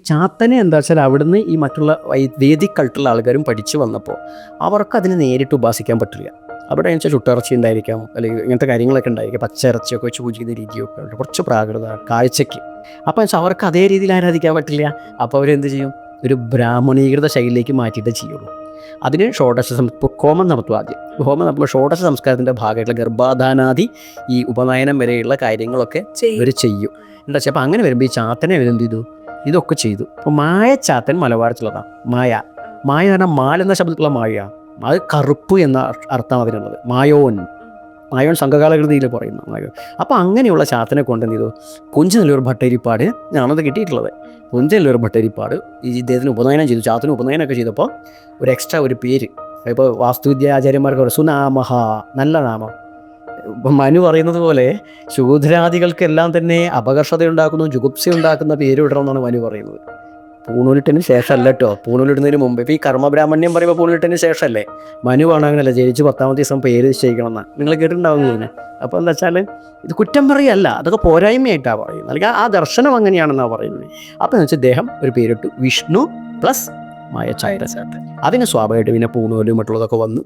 ചാത്തനെ എന്താ വെച്ചാൽ അവിടുന്ന് ഈ മറ്റുള്ള വേദിക് കൾട്ടുള്ള ആൾക്കാരും പഠിച്ചു വന്നപ്പോൾ അവർക്കതിനെ നേരിട്ട് ഉപാസിക്കാൻ പറ്റില്ല. അവിടെ വെച്ചാൽ ചുട്ടിറച്ചി ഉണ്ടായിരിക്കാം, അല്ലെങ്കിൽ ഇങ്ങനത്തെ കാര്യങ്ങളൊക്കെ ഉണ്ടായിരിക്കും, പച്ച ഇറച്ചിയൊക്കെ വെച്ച് പൂജിക്കുന്ന രീതിയൊക്കെ ഉണ്ട്, കുറച്ച് പ്രാകൃത കാഴ്ചയ്ക്ക്. അപ്പോൾ വെച്ചാൽ അവർക്ക് അതേ രീതിയിൽ ആരാധിക്കാൻ പറ്റില്ല. അപ്പോൾ അവരെന്ത് ചെയ്യും? ഒരു ബ്രാഹ്മണീകൃത ശൈലിയിലേക്ക് മാറ്റിയിട്ടേ ചെയ്യുള്ളൂ. അതിന് ഹോമം നടത്തുക. ആദ്യം ഹോമം നടത്തുമ്പോൾ ഷോഡശ സംസ്കാരത്തിൻ്റെ ഭാഗമായിട്ടുള്ള ഗർഭാധാനാദി ഈ ഉപനയനം വരെയുള്ള കാര്യങ്ങളൊക്കെ ഇവർ ചെയ്യും. എന്താ വെച്ചാൽ അപ്പോൾ അങ്ങനെ വരുമ്പോൾ ഈ ചാത്തനെ ഇവരെന്ത് ചെയ്തു? ഇതൊക്കെ ചെയ്തു. അപ്പോൾ മായ ചാത്തൻ മലബാരത്തിലുള്ളതാണ്. മായ പറഞ്ഞാൽ മാൽ എന്ന ശബ്ദത്തിലുള്ള മായ, അത് കറുപ്പ് എന്ന അർത്ഥം അതിനുള്ളത്. മായോൻ സംഘകാലകൃതിയിൽ പറയുന്ന മായോൻ. അപ്പോൾ അങ്ങനെയുള്ള ചാത്തനെ കൊണ്ട് എന്ത് ചെയ്തു? കുഞ്ചനല്ലൂർ ഭട്ടതിരിപ്പാട് ഞാനത് കിട്ടിയിട്ടുള്ളത്. കുഞ്ചനല്ലൂർ ഭട്ടതിരിപ്പാട് ഈ ഇദ്ദേഹത്തിന് ഉപനയനം ചെയ്തു. ചാത്തന് ഉപനയനമൊക്കെ ചെയ്തപ്പോൾ ഒരു എക്സ്ട്രാ ഒരു പേര്, ഇപ്പോൾ വാസ്തുവിദ്യ ആചാര്യന്മാർക്ക് പറയും സുനാമഹ, നല്ല നാമം. ഇപ്പം മനു പറയുന്നത് പോലെ ശൂദ്രാദികൾക്കെല്ലാം തന്നെ അപകർഷതയുണ്ടാക്കുന്നു, ജുഗുപ്സയുണ്ടാക്കുന്ന പേര് ഇടണമെന്നാണ് മനു പറയുന്നത്. പൂണൂലിട്ടതിന് ശേഷമല്ല കേട്ടോ, പൂണൂലിടുന്നതിന് മുമ്പ്. ഇപ്പോൾ ഈ കർമ്മബ്രാഹ്മണ്യം പറയുമ്പോൾ പൂണൂലിട്ടതിന് ശേഷമല്ലേ. മനു അങ്ങനെയല്ല, ജനിച്ച് 10ാമത്തെ ദിവസം പേര് നിശ്ചയിക്കണം എന്നാണ് നിങ്ങൾ കേട്ടിട്ടുണ്ടാവുന്നതിന്. അപ്പോൾ എന്താ വെച്ചാൽ ഇത് കുറ്റം പറയല്ല, അതൊക്കെ പോരായ്മയായിട്ടാണ് പറയുന്നത്, അല്ലെങ്കിൽ ആ ദർശനം അങ്ങനെയാണെന്നാണ് പറയുന്നത്. അപ്പോൾ എന്ന് വെച്ചാൽ അദ്ദേഹം ഒരു പേരിട്ടു വിഷ്ണു പ്ലസ് മായ ചാത്തൻ. അതിന് സ്വാഭാവികമായിട്ട് പിന്നെ പൂണൂലും മറ്റുള്ളതൊക്കെ വന്നു.